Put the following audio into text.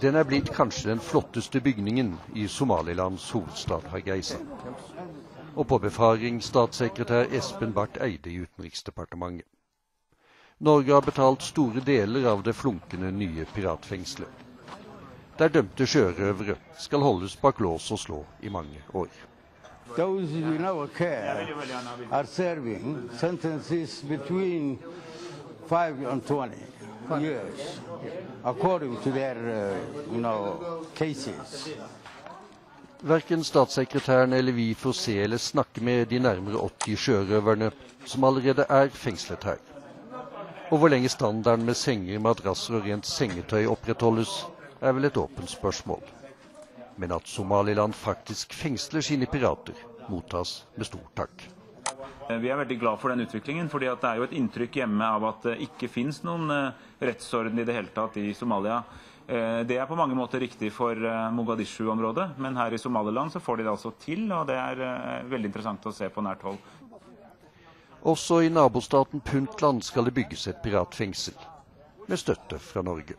Den blitt kanskje den flotteste bygningen i Somalilands hovedstad Hargeisa. Og på befaring statssekretær Espen Barth Eide i Utenriksdepartementet. Norge har betalt store deler av det flunkende nye piratfengslet. Der dømte sjørøvere skal holdes bak lås og slå i mange år. Those in our care are serving sentences between 5 and 20 years, according to their, cases. Hverken statssekretæren eller vi får se eller snakke med de nærmere 80 sjørøverne som allerede er fengslet her. Og hvor lenge standarden med senger, madrasser og rent sengetøy opprettholdes, er vel et åpent spørsmål. Men at Somaliland faktisk fengsler sine pirater, mottas med stor takk. Vi er veldig glad for den utviklingen, fordi det er jo et inntrykk hjemme av at det ikke finnes noen rettsorden i det hele tatt i Somalia. Det er på mange måter riktig for Mogadishu-området, men her i Somaliland så får de det altså til, og det er veldig interessant å se på nært hold. Også i nabostaten Puntland skal det bygges et piratfengsel, med støtte fra Norge.